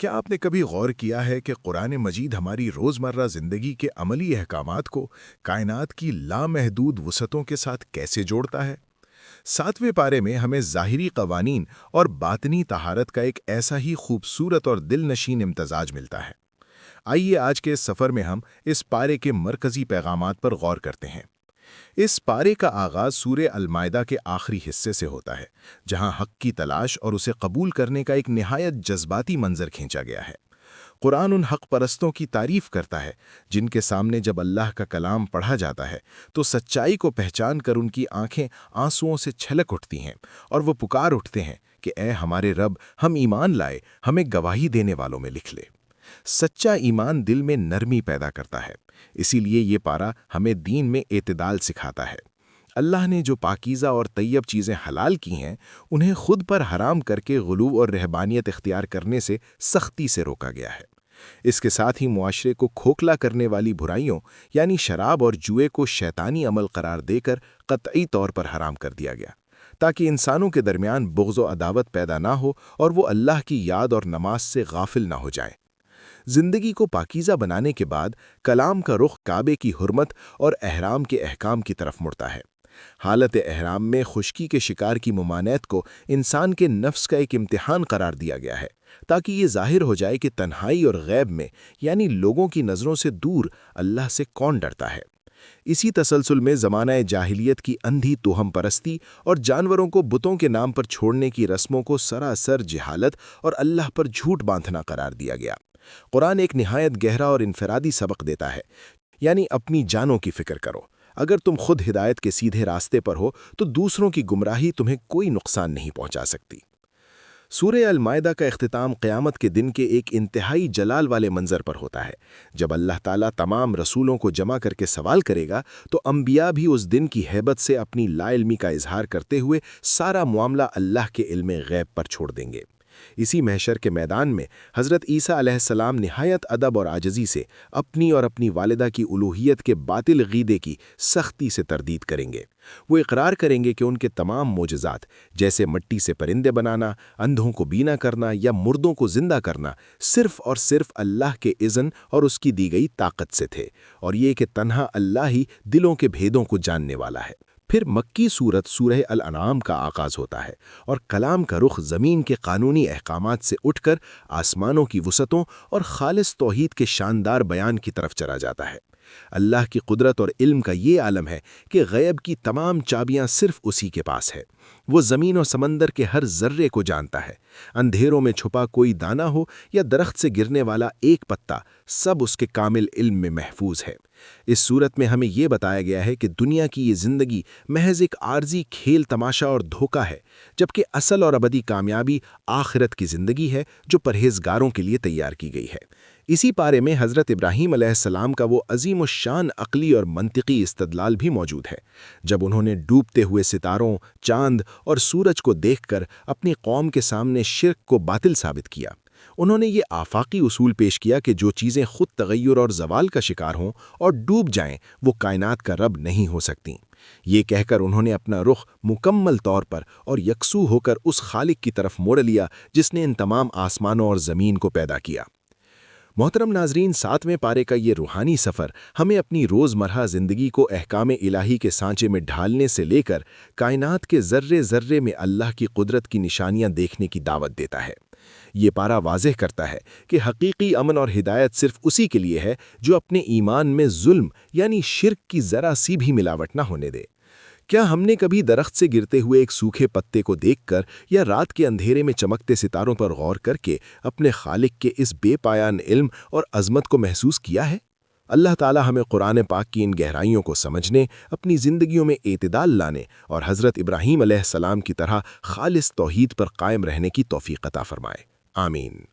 کیا آپ نے کبھی غور کیا ہے کہ قرآن مجید ہماری روزمرہ زندگی کے عملی احکامات کو کائنات کی لامحدود وسعتوں کے ساتھ کیسے جوڑتا ہے؟ 7ویں پارے میں ہمیں ظاہری قوانین اور باطنی طہارت کا ایک ایسا ہی خوبصورت اور دل نشین امتزاج ملتا ہے۔ آئیے آج کے اس سفر میں ہم اس پارے کے مرکزی پیغامات پر غور کرتے ہیں۔ اس پارے کا آغاز سورہ المائدہ کے آخری حصے سے ہوتا ہے، جہاں حق کی تلاش اور اسے قبول کرنے کا ایک نہایت جذباتی منظر کھینچا گیا ہے۔ قرآن ان حق پرستوں کی تعریف کرتا ہے جن کے سامنے جب اللہ کا کلام پڑھا جاتا ہے تو سچائی کو پہچان کر ان کی آنکھیں آنسوؤں سے چھلک اٹھتی ہیں اور وہ پکار اٹھتے ہیں کہ اے ہمارے رب، ہم ایمان لائے، ہمیں گواہی دینے والوں میں لکھ لے۔ سچا ایمان دل میں نرمی پیدا کرتا ہے، اسی لیے یہ پارہ ہمیں دین میں اعتدال سکھاتا ہے۔ اللہ نے جو پاکیزہ اور طیب چیزیں حلال کی ہیں، انہیں خود پر حرام کر کے غلو اور رہبانیت اختیار کرنے سے سختی سے روکا گیا ہے۔ اس کے ساتھ ہی معاشرے کو کھوکھلا کرنے والی برائیوں یعنی شراب اور جوئے کو شیطانی عمل قرار دے کر قطعی طور پر حرام کر دیا گیا، تاکہ انسانوں کے درمیان بغض و عداوت پیدا نہ ہو اور وہ اللہ کی یاد اور نماز سے غافل نہ ہو جائیں۔ زندگی کو پاکیزہ بنانے کے بعد کلام کا رخ کعبے کی حرمت اور احرام کے احکام کی طرف مڑتا ہے۔ حالت احرام میں خشکی کے شکار کی ممانعت کو انسان کے نفس کا ایک امتحان قرار دیا گیا ہے، تاکہ یہ ظاہر ہو جائے کہ تنہائی اور غیب میں یعنی لوگوں کی نظروں سے دور اللہ سے کون ڈرتا ہے۔ اسی تسلسل میں زمانہ جاہلیت کی اندھی توہم پرستی اور جانوروں کو بتوں کے نام پر چھوڑنے کی رسموں کو سراسر جہالت اور اللہ پر جھوٹ باندھنا قرار دیا گیا۔ قرآن ایک نہایت گہرا اور انفرادی سبق دیتا ہے، یعنی اپنی جانوں کی فکر کرو۔ اگر تم خود ہدایت کے سیدھے راستے پر ہو تو دوسروں کی گمراہی تمہیں کوئی نقصان نہیں پہنچا سکتی۔ سورہ المائدہ کا اختتام قیامت کے دن کے ایک انتہائی جلال والے منظر پر ہوتا ہے۔ جب اللہ تعالیٰ تمام رسولوں کو جمع کر کے سوال کرے گا تو انبیاء بھی اس دن کی ہیبت سے اپنی لا علمی کا اظہار کرتے ہوئے سارا معاملہ اللہ کے علم غیب پر چھوڑ دیں گے۔ اسی محشر کے میدان میں حضرت عیسیٰ علیہ السلام نہایت ادب اور عاجزی سے اپنی اور اپنی والدہ کی الوہیت کے باطل عقیدے کی سختی سے تردید کریں گے۔ وہ اقرار کریں گے کہ ان کے تمام معجزات جیسے مٹی سے پرندے بنانا، اندھوں کو بینا کرنا یا مردوں کو زندہ کرنا صرف اور صرف اللہ کے اذن اور اس کی دی گئی طاقت سے تھے، اور یہ کہ تنہا اللہ ہی دلوں کے بھیدوں کو جاننے والا ہے۔ پھر مکی سورت سورہ الانعام کا آغاز ہوتا ہے اور کلام کا رخ زمین کے قانونی احکامات سے اٹھ کر آسمانوں کی وسعتوں اور خالص توحید کے شاندار بیان کی طرف چلا جاتا ہے۔ اللہ کی قدرت اور علم کا یہ عالم ہے کہ غیب کی تمام چابیاں صرف اسی کے پاس ہے۔ وہ زمین اور سمندر کے ہر ذرے کو جانتا ہے۔ اندھیروں میں چھپا کوئی دانہ ہو یا درخت سے گرنے والا ایک پتا، سب اس کے کامل علم میں محفوظ ہے۔ اس صورت میں ہمیں یہ بتایا گیا ہے کہ دنیا کی یہ زندگی محض ایک عارضی کھیل تماشا اور دھوکہ ہے، جبکہ اصل اور ابدی کامیابی آخرت کی زندگی ہے جو پرہیزگاروں کے لیے تیار کی گئی ہے۔ اسی پارے میں حضرت ابراہیم علیہ السلام کا وہ عظیم الشان عقلی اور منطقی استدلال بھی موجود ہے، جب انہوں نے ڈوبتے ہوئے ستاروں، چاند اور سورج کو دیکھ کر اپنی قوم کے سامنے شرک کو باطل ثابت کیا۔ انہوں نے یہ آفاقی اصول پیش کیا کہ جو چیزیں خود تغیر اور زوال کا شکار ہوں اور ڈوب جائیں وہ کائنات کا رب نہیں ہو سکتیں۔ یہ کہہ کر انہوں نے اپنا رخ مکمل طور پر اور یکسو ہو کر اس خالق کی طرف موڑ لیا جس نے ان تمام آسمانوں اور زمین کو پیدا کیا۔ محترم ناظرین، 7ویں پارے کا یہ روحانی سفر ہمیں اپنی روزمرہ زندگی کو احکام الہی کے سانچے میں ڈھالنے سے لے کر کائنات کے ذرے ذرے میں اللہ کی قدرت کی نشانیاں دیکھنے کی دعوت دیتا ہے۔ یہ پارہ واضح کرتا ہے کہ حقیقی امن اور ہدایت صرف اسی کے لیے ہے جو اپنے ایمان میں ظلم یعنی شرک کی ذرا سی بھی ملاوٹ نہ ہونے دے۔ کیا ہم نے کبھی درخت سے گرتے ہوئے ایک سوکھے پتے کو دیکھ کر یا رات کے اندھیرے میں چمکتے ستاروں پر غور کر کے اپنے خالق کے اس بے پایان علم اور عظمت کو محسوس کیا ہے؟ اللہ تعالی ہمیں قرآن پاک کی ان گہرائیوں کو سمجھنے، اپنی زندگیوں میں اعتدال لانے اور حضرت ابراہیم علیہ السلام کی طرح خالص توحید پر قائم رہنے کی توفیق عطا فرمائے۔ آمین۔